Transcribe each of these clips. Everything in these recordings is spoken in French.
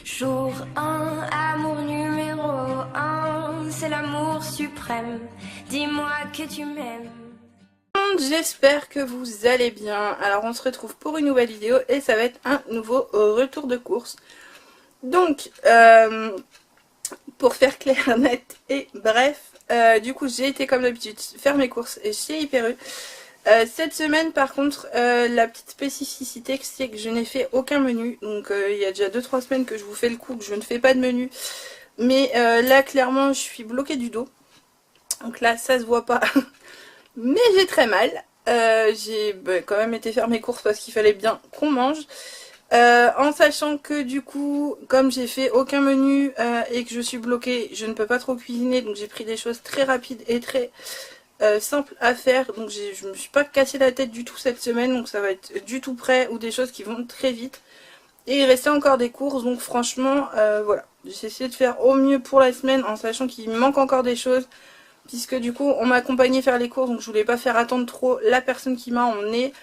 Jour 1, amour numéro 1, c'est l'amour suprême. Dis-moi que tu m'aimes. J'espère que vous allez bien. Alors on se retrouve pour une nouvelle vidéo et ça va être un nouveau retour de course. Donc pour faire clair, net et bref, du coup j'ai été comme d'habitude faire mes courses chez Hyper U. Cette semaine par contre la petite spécificité c'est que je n'ai fait aucun menu. Donc il y a déjà 2-3 semaines que je vous fais le coup que je ne fais pas de menu. Mais là clairement je suis bloquée du dos. Donc là ça se voit pas. Mais j'ai très mal. J'ai quand même été faire mes courses parce qu'il fallait bien qu'on mange. En sachant que du coup, comme j'ai fait aucun menu et que je suis bloquée, je ne peux pas trop cuisiner. Donc j'ai pris des choses très rapides et très simples à faire. Donc je me suis pas cassé la tête du tout cette semaine. Donc ça va être du tout prêt ou des choses qui vont très vite. Et il restait encore des courses. Donc franchement, voilà. J'ai essayé de faire au mieux pour la semaine en sachant qu'il me manque encore des choses. Puisque du coup on m'a accompagné faire les courses, donc je voulais pas faire attendre trop la personne qui m'a emmené.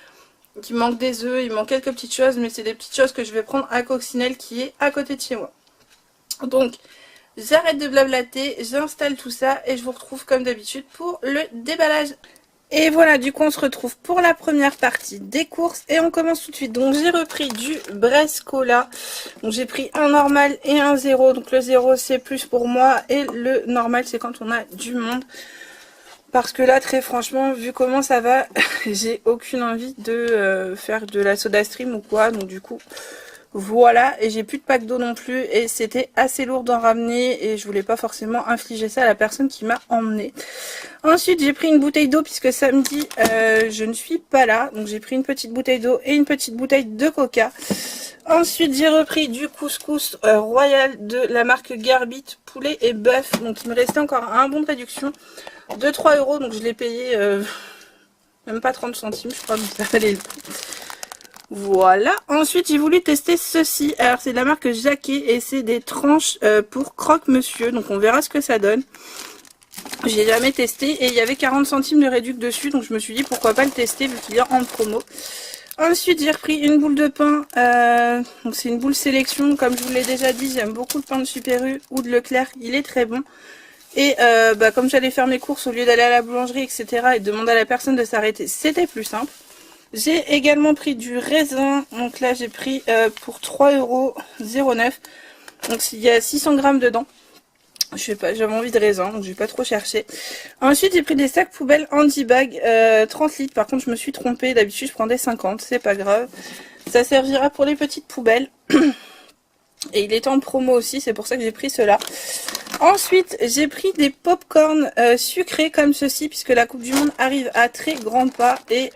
Donc il manque des œufs, il manque quelques petites choses, mais c'est des petites choses que je vais prendre à Coccinelle qui est à côté de chez moi. Donc j'arrête de blablater, j'installe tout ça et je vous retrouve comme d'habitude pour le déballage. Et voilà, du coup on se retrouve pour la première partie des courses et on commence tout de suite. Donc j'ai repris du Brescola. Donc j'ai pris un normal et un zéro. Donc le zéro c'est plus pour moi et le normal c'est quand on a du monde. Parce que là très franchement vu comment ça va, j'ai aucune envie de faire de la soda stream ou quoi. Donc du coup voilà, et j'ai plus de pack d'eau non plus et c'était assez lourd d'en ramener et je voulais pas forcément infliger ça à la personne qui m'a emmené. Ensuite j'ai pris une bouteille d'eau puisque samedi je ne suis pas là, donc j'ai pris une petite bouteille d'eau et une petite bouteille de coca. Ensuite j'ai repris du couscous royal de la marque Garbit, poulet et bœuf, donc il me restait encore un bon de réduction de 3 €, donc je l'ai payé même pas 30 centimes je crois, donc ça valait le coup. Voilà, ensuite j'ai voulu tester ceci, alors c'est de la marque Jacquet et c'est des tranches pour croque-monsieur, donc on verra ce que ça donne. J'ai jamais testé et il y avait 40 centimes de réduc dessus, donc je me suis dit pourquoi pas le tester vu qu'il est en promo. Ensuite j'ai repris une boule de pain, donc c'est une boule sélection, comme je vous l'ai déjà dit j'aime beaucoup le pain de Super U ou de Leclerc, il est très bon. Et comme j'allais faire mes courses au lieu d'aller à la boulangerie etc et de demander à la personne de s'arrêter, c'était plus simple. J'ai également pris du raisin, donc là j'ai pris pour 3,09 €, donc il y a 600 grammes dedans. Je sais pas, j'avais envie de raisin, donc je vais pas trop chercher. Ensuite j'ai pris des sacs poubelles Handibag 30 litres, par contre je me suis trompée, d'habitude je prends des 50, c'est pas grave. Ça servira pour les petites poubelles. Et il est en promo aussi, c'est pour ça que j'ai pris cela. Ensuite, j'ai pris des pop-corn sucrés comme ceci, puisque la Coupe du Monde arrive à très grands pas. Et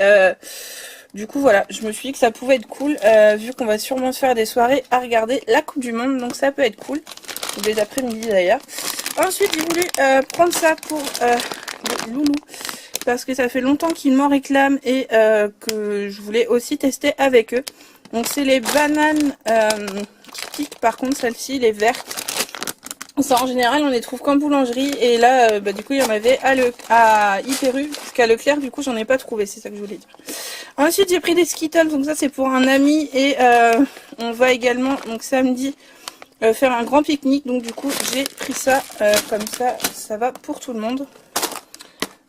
du coup, voilà, je me suis dit que ça pouvait être cool, vu qu'on va sûrement se faire des soirées à regarder la Coupe du Monde. Donc ça peut être cool, des après-midi d'ailleurs. Ensuite, j'ai voulu prendre ça pour les loulous, parce que ça fait longtemps qu'ils m'en réclament et que je voulais aussi tester avec eux. Donc c'est les bananes qui piquent, par contre celle-ci, les vertes. Ça en général on les trouve qu'en boulangerie et là du coup il y en avait à Hyper U, parce qu'à Leclerc du coup j'en ai pas trouvé, c'est ça que je voulais dire. Ensuite j'ai pris des Skittles, donc ça c'est pour un ami et on va également donc samedi faire un grand pique-nique, donc du coup j'ai pris ça comme ça va pour tout le monde.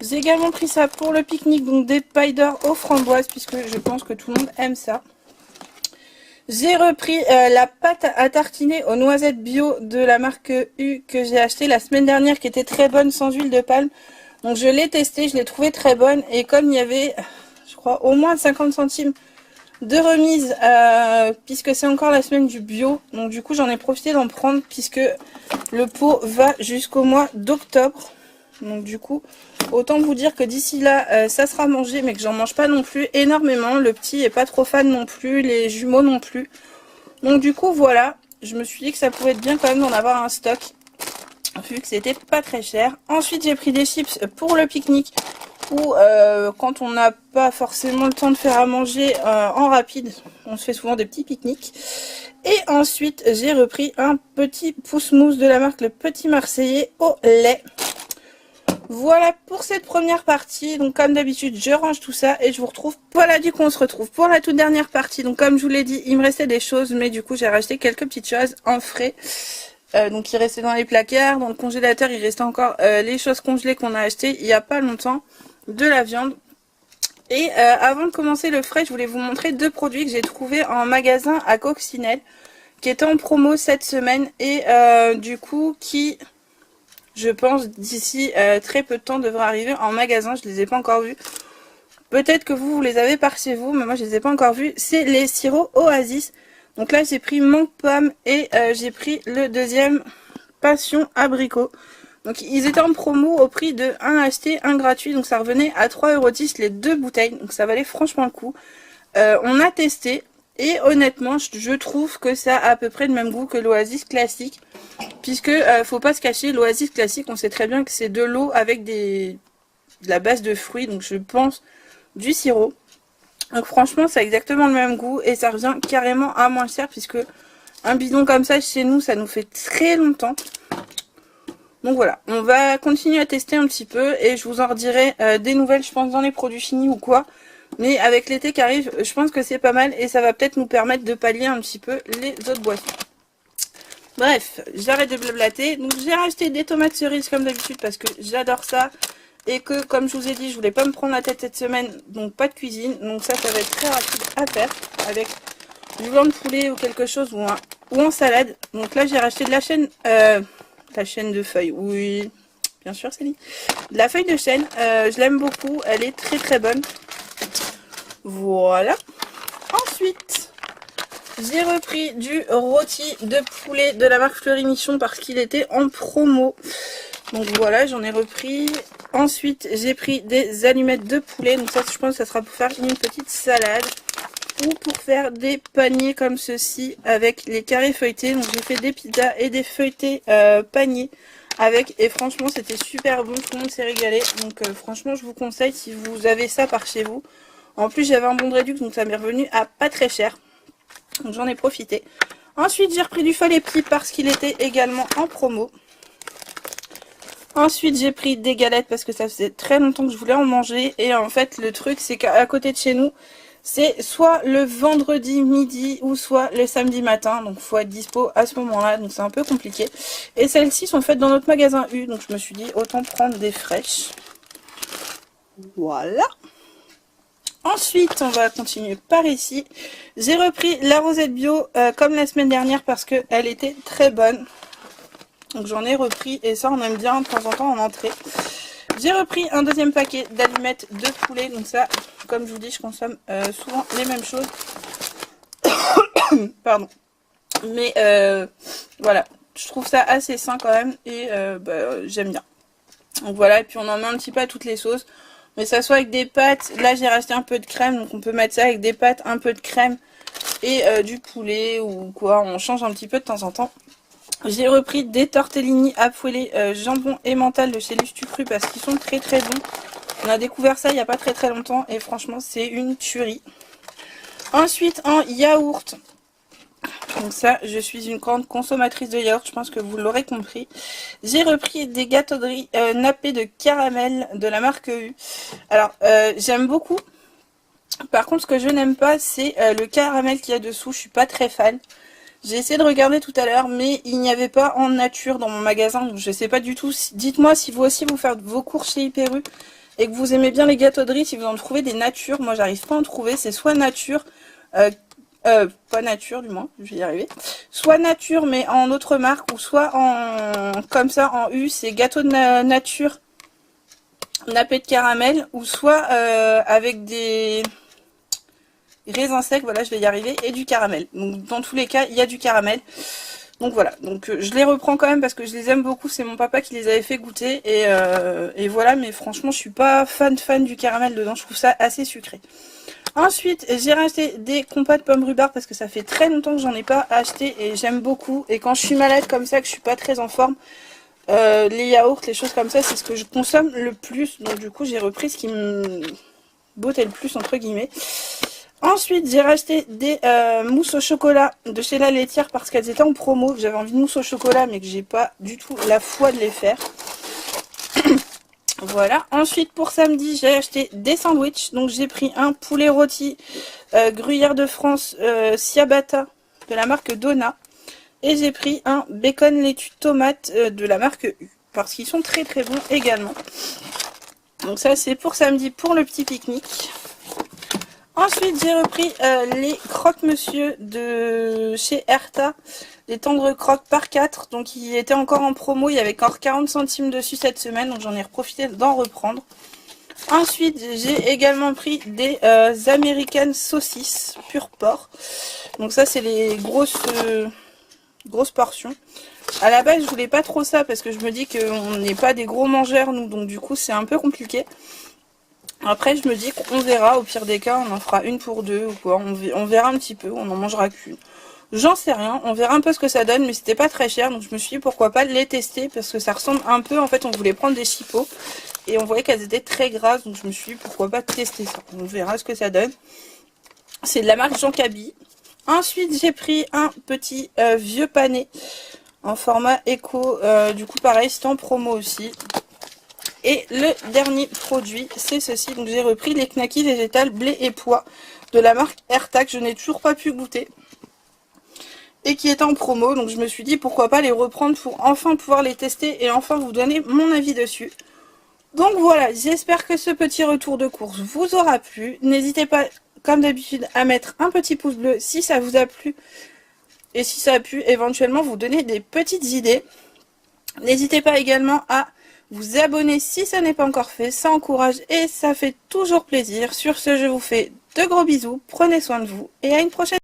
J'ai également pris ça pour le pique-nique, donc des pailles d'or aux framboises puisque je pense que tout le monde aime ça. J'ai repris la pâte à tartiner aux noisettes bio de la marque U que j'ai acheté la semaine dernière, qui était très bonne sans huile de palme. Donc je l'ai testée, je l'ai trouvée très bonne et comme il y avait, je crois, au moins 50 centimes de remise, puisque c'est encore la semaine du bio, donc du coup j'en ai profité d'en prendre puisque le pot va jusqu'au mois d'octobre. Donc du coup, autant vous dire que d'ici là, ça sera mangé, mais que j'en mange pas non plus énormément. Le petit est pas trop fan non plus, les jumeaux non plus. Donc du coup, voilà, je me suis dit que ça pouvait être bien quand même d'en avoir un stock, vu que c'était pas très cher. Ensuite, j'ai pris des chips pour le pique-nique, ou quand on n'a pas forcément le temps de faire à manger en rapide, on se fait souvent des petits pique-niques. Et ensuite, j'ai repris un petit pouce mousse de la marque Le Petit Marseillais au lait. Voilà pour cette première partie. Donc comme d'habitude, je range tout ça et je vous retrouve. Voilà, du coup on se retrouve pour la toute dernière partie. Donc comme je vous l'ai dit, il me restait des choses, mais du coup j'ai racheté quelques petites choses en frais. Donc il restait dans les placards, dans le congélateur, il restait encore les choses congelées qu'on a achetées il n'y a pas longtemps, de la viande. Et avant de commencer le frais, je voulais vous montrer deux produits que j'ai trouvés en magasin à Coccinelle, qui étaient en promo cette semaine et du coup qui, je pense, d'ici très peu de temps devraient arriver en magasin. Je les ai pas encore vus. Peut-être que vous les avez par chez vous, mais moi je les ai pas encore vus. C'est les sirops Oasis. Donc là j'ai pris mangue pomme et j'ai pris le deuxième passion abricot. Donc ils étaient en promo au prix de 1 acheté, 1 gratuit. Donc ça revenait à 3,10 € les deux bouteilles. Donc ça valait franchement le coup. On a testé et honnêtement je trouve que ça a à peu près le même goût que l'Oasis classique. Puisque faut pas se cacher, l'Oasis classique on sait très bien que c'est de l'eau avec de la base de fruits. Donc je pense du sirop. Donc franchement ça a exactement le même goût et ça revient carrément à moins cher puisque un bidon comme ça chez nous ça nous fait très longtemps. Donc voilà, on va continuer à tester un petit peu et je vous en redirai des nouvelles je pense dans les produits finis ou quoi. Mais avec l'été qui arrive je pense que c'est pas mal et ça va peut-être nous permettre de pallier un petit peu les autres boissons. Bref, j'arrête de blablater. Donc j'ai racheté des tomates cerises comme d'habitude parce que j'adore ça. Et que comme je vous ai dit je voulais pas me prendre la tête cette semaine, donc pas de cuisine, donc ça va être très rapide à faire avec du blanc de poulet ou quelque chose ou en salade. Donc là j'ai racheté de la chaîne de feuilles, oui bien sûr c'est dit, de la feuille de chêne, je l'aime beaucoup, elle est très très bonne. Voilà. Ensuite j'ai repris du rôti de poulet de la marque Fleury Michon parce qu'il était en promo. Donc voilà, j'en ai repris. Ensuite, j'ai pris des allumettes de poulet. Donc ça, je pense que ça sera pour faire une petite salade. Ou pour faire des paniers comme ceci avec les carrés feuilletés. Donc j'ai fait des pizzas et des feuilletés paniers avec. Et franchement, c'était super bon. Tout le monde s'est régalé. Donc franchement, je vous conseille si vous avez ça par chez vous. En plus, j'avais un bon de réduc. Donc ça m'est revenu à pas très cher. Donc j'en ai profité. Ensuite, j'ai repris du Follet Pli parce qu'il était également en promo. Ensuite j'ai pris des galettes parce que ça faisait très longtemps que je voulais en manger. Et en fait le truc c'est qu'à côté de chez nous c'est soit le vendredi midi ou soit le samedi matin. Donc il faut être dispo à ce moment là, donc c'est un peu compliqué. Et celles-ci sont faites dans notre magasin U, donc je me suis dit autant prendre des fraîches. Voilà. Ensuite on va continuer par ici. J'ai repris la rosette bio comme la semaine dernière parce qu'elle était très bonne. Donc j'en ai repris et ça on aime bien de temps en temps en entrée. J'ai repris un deuxième paquet d'allumettes de poulet. Donc ça, comme je vous dis, je consomme souvent les mêmes choses. Pardon. Mais voilà, je trouve ça assez sain quand même et j'aime bien. Donc voilà, et puis on en met un petit peu à toutes les sauces. Mais ça soit avec des pâtes, là j'ai racheté un peu de crème, donc on peut mettre ça avec des pâtes, un peu de crème et du poulet ou quoi. On change un petit peu de temps en temps. J'ai repris des tortellini à poêler jambon et mental de chez Lustu Cru parce qu'ils sont très très bons. On a découvert ça il n'y a pas très très longtemps et franchement c'est une tuerie. Ensuite en yaourt. Donc ça, je suis une grande consommatrice de yaourt, je pense que vous l'aurez compris. J'ai repris des gâteaux de riz nappés de caramel de la marque U. Alors j'aime beaucoup. Par contre ce que je n'aime pas c'est le caramel qu'il y a dessous, je suis pas très fan. J'ai essayé de regarder tout à l'heure, mais il n'y avait pas en nature dans mon magasin. Donc je sais pas du tout. Dites-moi si vous aussi vous faites vos courses chez Hyper U et que vous aimez bien les gâteaux de riz, si vous en trouvez des natures. Moi j'arrive pas à en trouver. C'est soit nature, pas nature du moins, je vais y arriver. Soit nature mais en autre marque ou soit en comme ça en U, c'est gâteau de nature nappé de caramel ou soit avec des raisins secs, voilà je vais y arriver, et du caramel. Donc dans tous les cas il y a du caramel. Donc voilà, donc je les reprends quand même parce que je les aime beaucoup, c'est mon papa qui les avait fait goûter et voilà, mais franchement je suis pas fan du caramel dedans, je trouve ça assez sucré. Ensuite j'ai racheté des compas de pommes rhubarbe parce que ça fait très longtemps que j'en ai pas acheté et j'aime beaucoup. Et quand je suis malade comme ça, que je suis pas très en forme, les yaourts, les choses comme ça, c'est ce que je consomme le plus. Donc du coup j'ai repris ce qui me bottait le plus entre guillemets. Ensuite, j'ai racheté des mousses au chocolat de chez La Laitière parce qu'elles étaient en promo. J'avais envie de mousse au chocolat mais que j'ai pas du tout la foi de les faire. Voilà, ensuite pour samedi, j'ai acheté des sandwichs. Donc j'ai pris un poulet rôti gruyère de France ciabatta de la marque Donna. Et j'ai pris un bacon laitue tomate de la marque U. Parce qu'ils sont très très bons également. Donc ça c'est pour samedi pour le petit pique-nique. Ensuite j'ai repris les croque-monsieur de chez Erta. Les tendres croques par 4. Donc ils étaient encore en promo. Il y avait encore 40 centimes dessus cette semaine. Donc j'en ai profité d'en reprendre. Ensuite j'ai également pris des américaines saucisses pur porc. Donc ça c'est les grosses portions. À la base je voulais pas trop ça parce que je me dis qu'on n'est pas des gros mangeurs nous. Donc du coup c'est un peu compliqué. Après je me dis qu'on verra, au pire des cas on en fera une pour deux ou quoi, on verra un petit peu, on en mangera qu'une. J'en sais rien, on verra un peu ce que ça donne, mais c'était pas très cher, donc je me suis dit pourquoi pas les tester, parce que ça ressemble un peu, en fait on voulait prendre des chipots, et on voyait qu'elles étaient très grasses, donc je me suis dit pourquoi pas tester ça, on verra ce que ça donne. C'est de la marque Jean Cabi. Ensuite j'ai pris un petit vieux pané, en format éco, du coup pareil c'était en promo aussi. Et le dernier produit, c'est ceci. Donc j'ai repris les knackis végétales blé et pois de la marque Erta que je n'ai toujours pas pu goûter. Et qui est en promo. Donc je me suis dit pourquoi pas les reprendre pour enfin pouvoir les tester et enfin vous donner mon avis dessus. Donc voilà, j'espère que ce petit retour de course vous aura plu. N'hésitez pas, comme d'habitude, à mettre un petit pouce bleu si ça vous a plu. Et si ça a pu éventuellement vous donner des petites idées. N'hésitez pas également à vous abonner si ça n'est pas encore fait, ça encourage et ça fait toujours plaisir. Sur ce, je vous fais de gros bisous, prenez soin de vous et à une prochaine.